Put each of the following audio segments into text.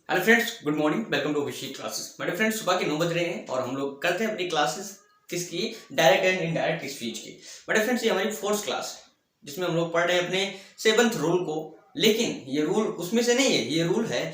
Hello friends, good morning. Welcome to Vishi classes. मेरे friends, सुबह के 9 बज रहे हैं और हम लोग करते हैं अपनी क्लासेस किसकी, डायरेक्ट एंड इनडायरेक्ट स्पीच की। मेरे फ्रेंड्स, ये हमारी फोर्थ क्लास है जिसमें हम लोग पढ़ रहे हैं अपने 7th रूल को। लेकिन ये रूल उसमें से नहीं है, ये रूल है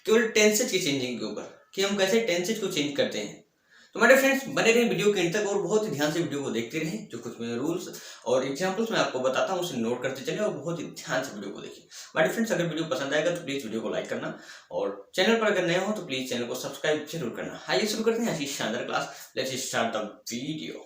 केवल टेंसेज की चेंजिंग के ऊपर कि हम कैसे टेंसेज को चेंज करते हैं। तो मेरे फ्रेंड्स, बने रहे वीडियो के अंत तक और बहुत ही ध्यान से वीडियो को देखते रहें। जो कुछ मैं रूल्स और एग्जांपल्स मैं आपको बताता हूँ उसे नोट करते चले और बहुत ही ध्यान से वीडियो को देखिए। मेरे फ्रेंड्स, अगर वीडियो पसंद आएगा तो प्लीज वीडियो को लाइक करना और चैनल पर अगर नए हो तो प्लीज चैनल को सब्सक्राइब जरूर करना। आइए शुरू करते हैं आज की शानदार class. Let's start the video.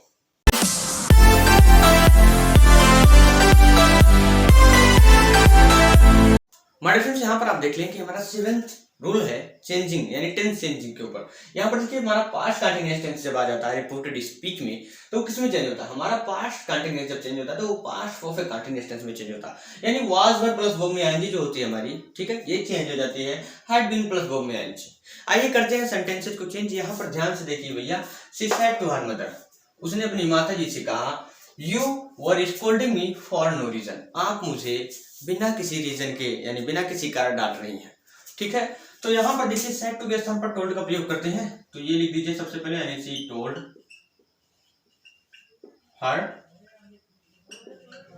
हमारे फ्रेंड्स, यहाँ पर आप देख लें कि हमारा 7th रूल है चेंजिंग यानी टेंस चेंजिंग के ऊपर। यहाँ पर देखिए, हमारा पास्ट कंटीन्यूअस टेंस जब आ जाता है रिपोर्टेड स्पीच में तो किस में चेंज होता है? हमारा पास्ट कंटीन्यूअस जब चेंज होता है तो वो पास्ट परफेक्ट कंटीन्यूअस टेंस में चेंज होता है। यानी वाज वर प्लस वर्ब में आईएनजी जो होती है हमारी, ठीक है, ये चेंज हो जाती है हैड बीन प्लस वर्ब में आईएनजी। आइए करते हैं सेंटेंसेस को चेंज। यहाँ पर ध्यान से देखिए भैया, she said to her mother, उसने अपनी माता जी से कहा, you were scolding me for no reason, आप मुझे बिना किसी रीजन के यानी बिना किसी कारण डांट रही हैं। ठीक है, तो यहाँ पर देखिए सेड टू के स्थान पर टोल्ड का प्रयोग करते हैं, तो ये लिख दीजिए सबसे पहले, यानी शी टोल्ड हर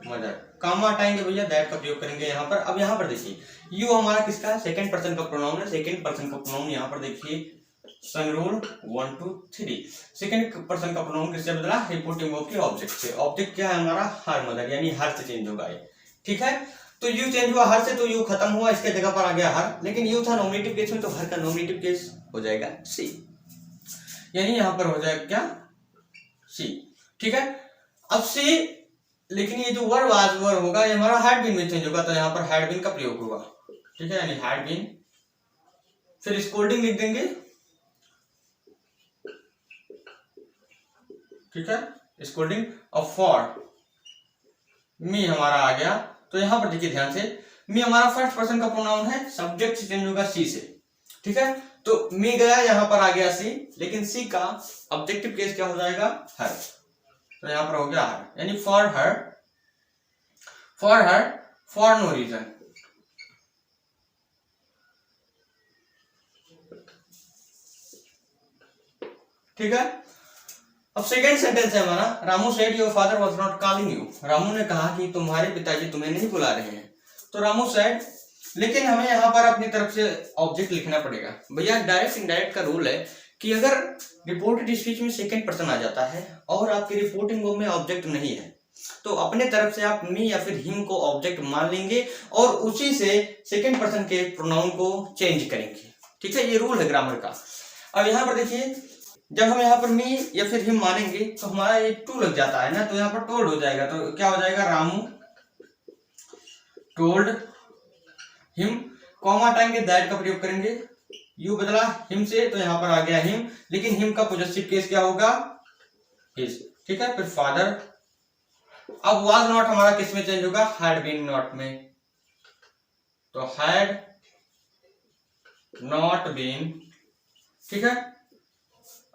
मदर। कामा हटाएंगे भैया, दैट का प्रयोग करेंगे यहाँ पर। अब यहाँ पर देखिए, यू हमारा किसका सेकंड पर्सन का प्रोनाउन है। सेकंड पर्सन का प्रोनाउन यहाँ पर देखिए संरूल 1 2 3। सेकंड पर्सन का प्रोनाउन किससे बदला? रिपोर्टिंग वर्ब के ऑब्जेक्ट से। ऑब्जेक्ट क्या है हमारा? हर मदर, यानी हर से चेंज होगा ये। ठीक है, तो यू चेंज हुआ हर से, तो यू खत्म हुआ, इसके जगह पर आ गया हर। लेकिन यू था नॉमिनेटिव केस में, तो हर का नॉमिनेटिव केस हो जाएगा सी, यानी यहां पर हो जाएगा क्या? सी। ठीक है, अब सी, लेकिन ये जो वर वाज वर होगा ये हमारा हैड बीन में चेंज होगा, तो यहां पर हैड बीन का प्रयोग होगा। ठीक है, यानी हैड बीन, फिर स्कोल्डिंग लिख देंगे। ठीक है, स्कोल्डिंग। और फॉर मी हमारा आ गया, तो यहां पर देखिए ध्यान से, मी हमारा फर्स्ट पर्सन का प्रोनाउन है, सब्जेक्ट से चेंज होगा सी से। ठीक है, तो मी गया यहां पर आ गया सी, लेकिन सी का ऑब्जेक्टिव केस क्या हो जाएगा? हर, तो यहां पर हो गया हर, यानी for her, for no reason. ठीक है, अब सेकेंड सेंटेंस है हमारा, Ramu said your father was not calling you, Ramu ने कहा कि तुम्हारे पिताजी तुम्हें नहीं बुला रहे हैं। तो रामू सेड, लेकिन हमें यहाँ पर अपनी तरफ से ऑब्जेक्ट लिखना पड़ेगा भैया। डायरेक्ट इनडायरेक्ट का रूल है कि अगर रिपोर्टेड स्पीच में सेकंड पर्सन आ जाता है और आपकी रिपोर्टिंग वर्ब में ऑब्जेक्ट नहीं है तो अपने तरफ से आप मी या फिर हिम को ऑब्जेक्ट मान लेंगे और उसी से सेकंड पर्सन के प्रोनाउन को चेंज करेंगे। ठीक है, ये रूल है ग्रामर का। अब यहाँ पर देखिए, जब हम यहाँ पर मी या फिर हिम मानेंगे तो हमारा ये टू लग जाता है ना, तो यहाँ पर टोल्ड हो जाएगा, तो क्या हो जाएगा? Ramu told him. कॉमा हटाएंगे, दैट का प्रयोग करेंगे, यू बदला हिम से, तो यहाँ पर आ गया हिम, लेकिन हिम का पॉजेसिव केस क्या होगा? हिज। ठीक है, फिर फादर। अब वाज नॉट हमारा किस में चेंज होगा? हैड बीन नॉट में, तो हैड नॉट बीन। ठीक है,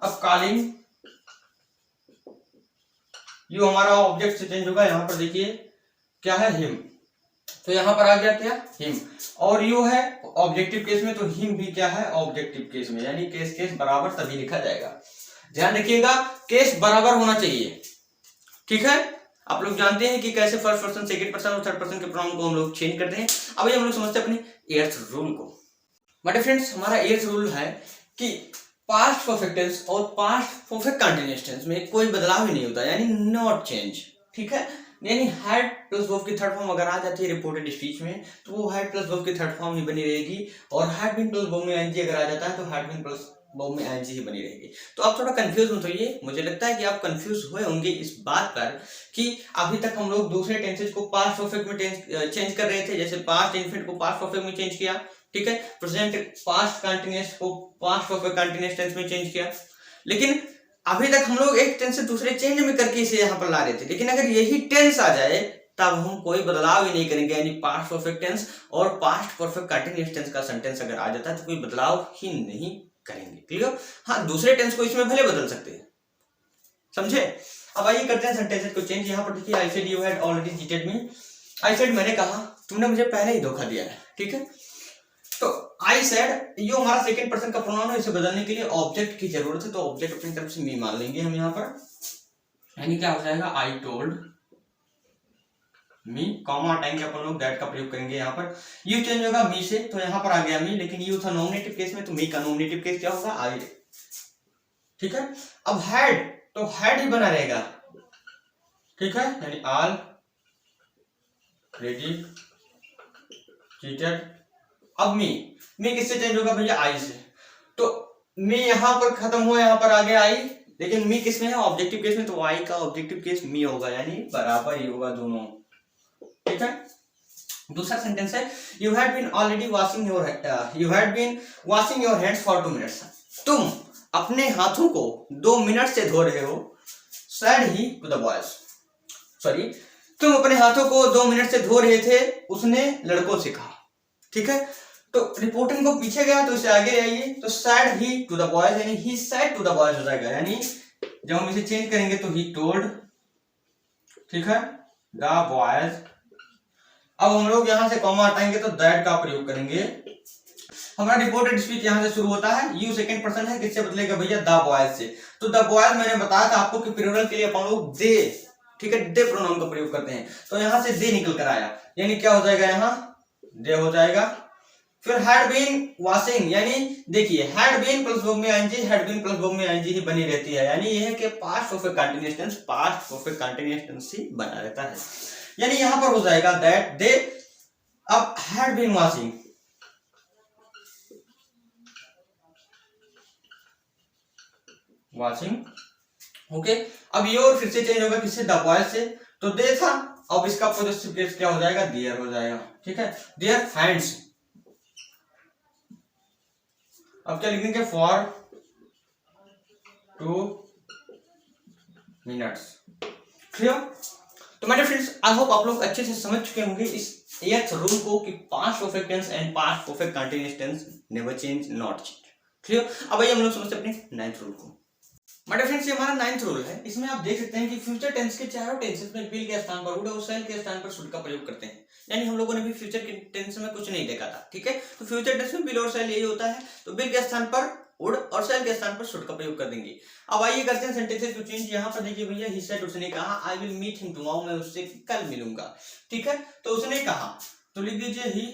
अब कॉलिंग, यू हमारा ऑब्जेक्ट से चेंज होगा, यहां पर देखिए क्या है? हिम, तो यहां पर आ गया क्या? हिम। और यू है ऑब्जेक्टिव केस में, तो हिम भी क्या है? ऑब्जेक्टिव केस में, यानी केस केस बराबर तभी लिखा जाएगा। ध्यान रखिएगा, केस बराबर होना चाहिए। ठीक है, आप लोग जानते हैं कि कैसे फर्स्ट पर्सन, सेकंड पर्सन और थर्ड पर्सन के प्रोनाउन को हम लोग चेंज करते हैं। अभी हम लोग समझते हैं अपने 8th रूल को। बट फ्रेंड्स, हमारा 8th रूल है कि पास्ट परफेक्ट टेंस और पास्ट परफेक्ट कंटीन्यूअस टेंस में कोई बदलाव ही नहीं होता, यानी नॉट चेंज। ठीक है, यानी हैड प्लस वर्ब की थर्ड फॉर्म अगर आ जाती है रिपोर्टेड स्पीच में तो वो हैड प्लस वर्ब की थर्ड फॉर्म ही बनी रहेगी, और हैड बीन प्लस वर्ब में आईएनजी अगर आ जाता है तो हैड बीन प्लस वर्ब में आईएनजी ही बनी रहेगी। तो आप थोड़ा कंफ्यूज मत होइए, मुझे लगता है कि आप कंफ्यूज हुए होंगे इस बात पर कि अभी तक हम लोग दूसरे टेंसेज को पास्ट परफेक्ट में चेंज कर रहे थे, जैसे पास्ट इनफिनिट को पास्ट परफेक्ट में चेंज किया। ठीक है, प्रेजेंट पास्ट कंटीन्यूअस को पास्ट परफेक्ट कंटीन्यूअस टेंस में चेंज किया, लेकिन अभी तक हम लोग एक टेंस से दूसरे चेंज में करके इसे यहाँ पर ला रहे थे। लेकिन अगर यही टेंस आ जाए तब हम कोई बदलाव ही नहीं करेंगे, यानी पास्ट परफेक्ट टेंस और पास्ट परफेक्ट कंटीन्यूअस टेंस का सेंटेंस अगर आ जाता है तो कोई बदलाव ही नहीं करेंगे। क्लियर? हाँ, दूसरे टेंस को इसमें भले बदल सकते हैं, समझे? अब आइए करते हैं सेंटेंसेस को चेंज। यहाँ पर देखिए, I said you had already cheated me. I said मैंने कहा तुमने मुझे पहले ही धोखा दिया है। ठीक है, तो आई सेड, ये हमारा सेकंड पर्सन का प्रोनाउन है, इसे बदलने के लिए ऑब्जेक्ट की जरूरत है, तो ऑब्जेक्ट अपनी तरफ से मी मान लेंगे हम यहाँ पर, यानी क्या हो जाएगा आई टोल्ड मी, कॉमा हटाएंगे अपन लोग, दैट का प्रयोग करेंगे यहाँ पर, यू चेंज होगा मी से, तो यहाँ पर आ गया मी, लेकिन यू था नॉमिनेटिव केस में, तो मी का नॉमिनेटिव केस क्या होगा आई, ठीक है। अब हैड, तो हैड ही बना रहेगा, ठीक है, यानी ऑल रेडी चीटेड। अब मी किससे चेंज होगा भैया आई से, तो मी यहां पर खत्म हुआ, यहां पर आ गया आई, लेकिन मी किस में है ऑब्जेक्टिव केस में, तो आई का ऑब्जेक्टिव केस मी होगा, यानी बराबर ही होगा दोनों, ठीक है। दूसरा सेंटेंस है you had been already washing your hands for 2 minutes, तुम अपने हाथों को 2 मिनट से धो रहे हो, said he to the boys, sorry, तुम अपने हाथों को 2 मिनट से धो रहे थे, उसने लड़कों से कहा, ठीक है। तो रिपोर्टिंग को पीछे गया तो इसे आगे आइए, तो said he to the boys, यानी he said to the boys हो जाएगा, यानी जब हम इसे चेंज करेंगे तो he told, ठीक है, the boys। अब हम लोग यहां से कॉमा हटाएंगे तो दैट का प्रयोग करेंगे। हमारा रिपोर्टेड स्पीच यहां से शुरू होता है, यू सेकंड पर्सन है, किससे बदलेगा भैया द बॉयज से, तो द बॉयज मैंने बताया था आपको कि प्लूरल के लिए अपन लोग दे, ठीक है, दे प्रोनाउन का प्रयोग करते हैं, तो यहां से दे निकल कर आया, यानी क्या हो जाएगा यहाँ दे हो जाएगा। फिर हैड बीन वॉशिंग, यानी देखिए हैड बीन प्लस वर्ब में ING, had been plus verb में आईएनजी ही बनी रहती है, यानी यह है कि past perfect continuous tense, past perfect continuous ही बना रहता है, यानी यहां पर हो जाएगा दैट दे। अब हैड बीन वॉशिंग, ओके। अब योर फिर से चेंज होगा किससे, द बॉयज से, तो दे था, अब इसका पॉजिटिव केस क्या हो जाएगा देयर हो जाएगा, ठीक है, देयर हैंड्स। अब क्या लिखेंगे फॉर 2 मिनट्स, क्लियर। तो मेरे फ्रेंड्स आई होप आप लोग अच्छे से समझ चुके होंगे इस 8th रूल को कि past perfect tense and past perfect continuous tense never change not change, clear. अब आइए हम लोग समझते अपने 9th रूल को। मेरे फ्रेंड्स ये हमारा 9th रूल है, इसमें आप देख सकते हैं कि फ्यूचर टेंस के चारों टेंसेस में विल के स्थान पर वुड और शैल के स्थान पर शुड का प्रयोग करते हैं, यानी हम लोगों ने भी फ्यूचर के टेंस में कुछ नहीं देखा था, ठीक है, तो फ्यूचर टेंस में विल और शैल यही होता है, तो विल के स्थान पर वुड और शैल के स्थान पर शुड का प्रयोग कर देंगे। अब आइए करते हैं सेंटेंसेस को चेंज। यहाँ पर देखिए भैया ही सेड, उसने कहा I will meet him tomorrow, मैं उससे कल मिलूंगा, ठीक है, तो उसने कहा, तो लिख दीजिए ही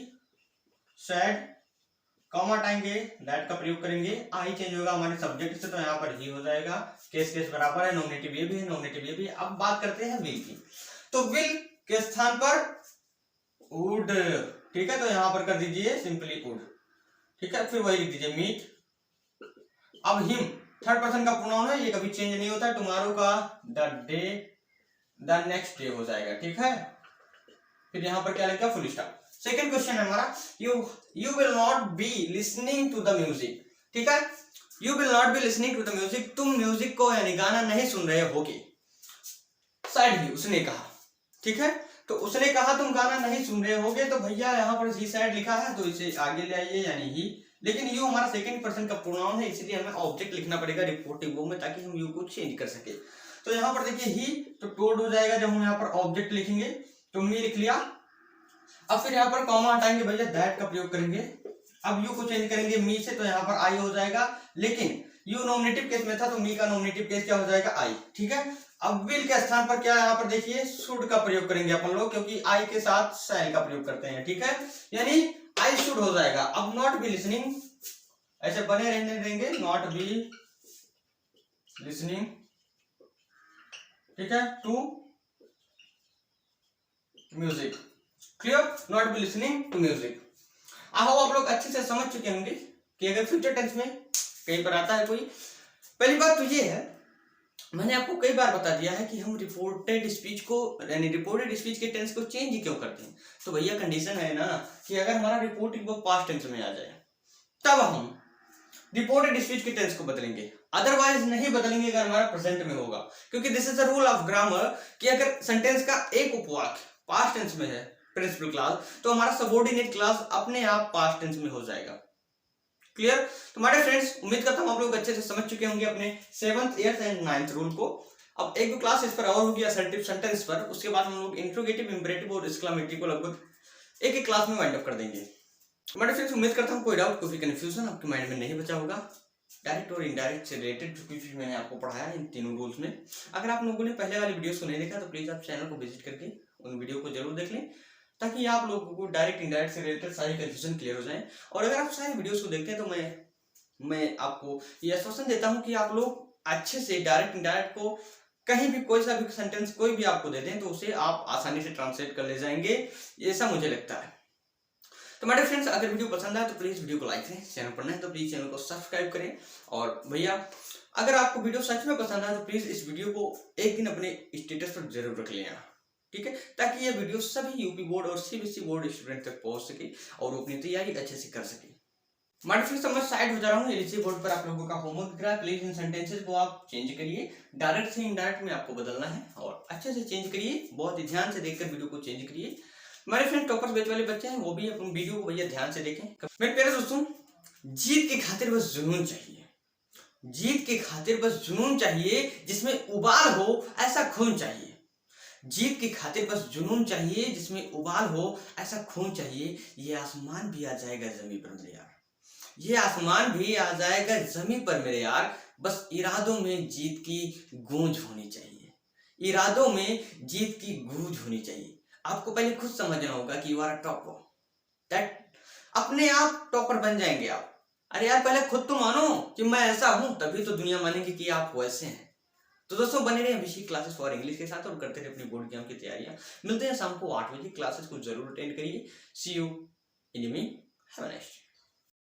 सेड, कॉमा हटाएंगे, दैट का प्रयोग करेंगे, आई चेंज होगा हमारे सब्जेक्ट से, तो यहाँ पर ही हो जाएगा, केस बराबर है, नॉमिनेटिव ये भी है, नॉमिनेटिव ये भी है। अब बात करते हैं विल की, तो विल के स्थान पर वुड, ठीक है, तो यहाँ पर कर दीजिए सिंपली वुड, ठीक है, फिर वही लिख दीजिए मीट। अब हिम थर्ड पर्सन का प्रोनाउन है, ये कभी चेंज नहीं होता, टुमारो का the day, the next day हो जाएगा, ठीक है, फिर यहाँ पर क्या लिखा फुल स्टॉप। सेकंड क्वेश्चन है हमारा you will not be listening to the music, ठीक है, you will not be listening to the music, तुम म्यूजिक को यानी गाना नहीं सुन रहे होगे, साइड ही उसने कहा, ठीक है, तो उसने कहा तुम गाना नहीं सुन रहे होगे, तो भैया यहाँ पर ही साइड लिखा है, तो इसे आगे ले आइए, यानी ही, लेकिन यू हमारा सेकंड पर्सन का प्रोनाउन है, इसलिए हमें ऑब्जेक्ट लिखना पड़ेगा रिपोर्टिव वो में, ताकि हम यू को चेंज कर सके। तो यहाँ पर देखिए ही, तो टोल्ड हो जाएगा, जब हम यहाँ पर ऑब्जेक्ट लिखेंगे तो मी लिख लिया। अब फिर यहाँ पर कॉमा हटाएंगे भैया, दैट का प्रयोग करेंगे। अब यू को चेंज करेंगे मी से, तो यहाँ पर आई हो जाएगा, लेकिन यू नॉमिनेटिव केस में था, तो मी का नॉमिनेटिव केस क्या हो जाएगा आई, ठीक है। अब विल के स्थान पर क्या यहाँ पर देखिए शुड का प्रयोग करेंगे अपन लोग, क्योंकि आई के साथ शैल का प्रयोग करते हैं, ठीक है, यानी आई शुड हो जाएगा। अब नॉट बी लिसनिंग ऐसे बने रहने देंगे, नॉट बी लिसनिंग, ठीक है, to music, clear, not be listening to music. आओ आप लोग अच्छे से समझ चुके होंगे कि अगर फ्यूचर टेंस में कहीं पर आता है कोई, पहली बात तो ये है, मैंने आपको कई बार बता दिया है कि हम रिपोर्टेड स्पीच को यानी रिपोर्टेड स्पीच के टेंस को चेंज ही क्यों करते हैं, तो भैया कंडीशन है ना कि अगर हमारा रिपोर्टिंग वो पास्ट टेंस में आ जाए तब हम रिपोर्टेड स्पीच के टेंस को बदलेंगे, अदरवाइज नहीं बदलेंगे अगर हमारा प्रेजेंट में होगा, क्योंकि this is the rule of grammar कि अगर सेंटेंस का एक उपवाक्य पास्ट टेंस में है प्रिंसिपल क्लास, तो हमारा सबऑर्डिनेट क्लास अपने आप पास्ट टेंस में हो जाएगा, क्लियर। तो हमारे फ्रेंड्स उम्मीद करता हूं आप लोग अच्छे से समझ चुके होंगे अपने 7th 8th and 9th rule को। अब एक दो क्लास इस पर और होगी असर्टिव सेंटेंस पर, उसके बाद हम लोग इंट्रोगेटिव, इंपरेटिव और एक्सक्लेमेटरी को लगभग एक एक क्लास में वाइंड अप कर देंगे। हमारे फ्रेंड्स उम्मीद करता हूँ कोई डाउट कोई कंफ्यूजन आपके माइंड में नहीं बचा होगा। डायरेक्ट और इनडायरेक्ट से रिलेटेड जो कुछ मैंने आपको पढ़ाया इन तीनों रूल्स में, अगर आप लोगों ने पहले वाली वीडियोस को नहीं देखा तो प्लीज आप चैनल को विजिट करके उन वीडियो को जरूर देख लें, ताकि आप लोगों को डायरेक्ट इनडायरेक्ट से रिलेटेड सारी कंफ्यूजन क्लियर हो जाए। और अगर आप सारी वीडियोस को देखते हैं तो मैं आपको ये आश्वासन देता हूँ कि आप लोग अच्छे से डायरेक्ट इनडायरेक्ट को कहीं भी कोई सा भी सेंटेंस कोई भी आपको दे दें तो उसे आप आसानी से ट्रांसलेट कर ले जाएंगे, ऐसा मुझे लगता है। तो मेरे फ्रेंड्स, अगर वीडियो पसंद आए तो प्लीज वीडियो को लाइक करें, चैनल पर नए तो प्लीज चैनल को सब्सक्राइब करें। और भैया अगर आपको वीडियो सच में पसंद आए तो प्लीज इस वीडियो को एक दिन अपने स्टेटस पर जरूर रख लेना, ठीक है, ताकि ये वीडियो सभी यूपी बोर्ड और सीबीएसई बोर्ड स्टूडेंट तक पहुंच सके और वो अपनी तैयारी अच्छे से कर सके। माय फ्रेंड्स, मैं साइड हो जा रहा हूँ, एलएसी बोर्ड पर आप लोगों का होमवर्क दिख रहा है, प्लीज इन सेंटेंसेस को आप चेंज करिए, डायरेक्ट से इनडायरेक्ट में आपको बदलना है और अच्छे से चेंज करिए, बहुत ही ध्यान से देखकर वीडियो को चेंज करिए। हमारे फ्रेंड टॉपर्स बैच वाले बच्चे हैं वो भी अपन वीडियो को भैया ध्यान से देखें। मेरे प्यारे दोस्तों, जीत की खातिर बस जुनून चाहिए, जीत की खातिर बस जुनून चाहिए, जिसमें उबाल हो ऐसा खून चाहिए। जीत की खातिर बस जुनून चाहिए, जिसमें उबाल हो ऐसा खून चाहिए। ये आसमान भी आ जाएगा जमीन पर मेरे यार, ये आसमान भी आ जाएगा जमीन पर मेरे यार, बस इरादों में जीत की गूंज होनी चाहिए, इरादों में जीत की गूंज होनी चाहिए। आपको पहले खुद समझना होगा कि you are a topper, that अपने आप टॉपर बन जाएंगे आप। अरे यार पहले खुद तो मानो कि मैं ऐसा हूं, तभी तो दुनिया मानेगी कि आप वैसे हैं। तो दोस्तों बने रहे अभिषी क्लासेस फॉर इंग्लिश के साथ और करते रहे अपनी बोर्ड एग्जाम की तैयारियां। मिलते हैं शाम को 8 बजे, क्लासेस को जरूर अटेंड करिए। See you in me, have a nice day.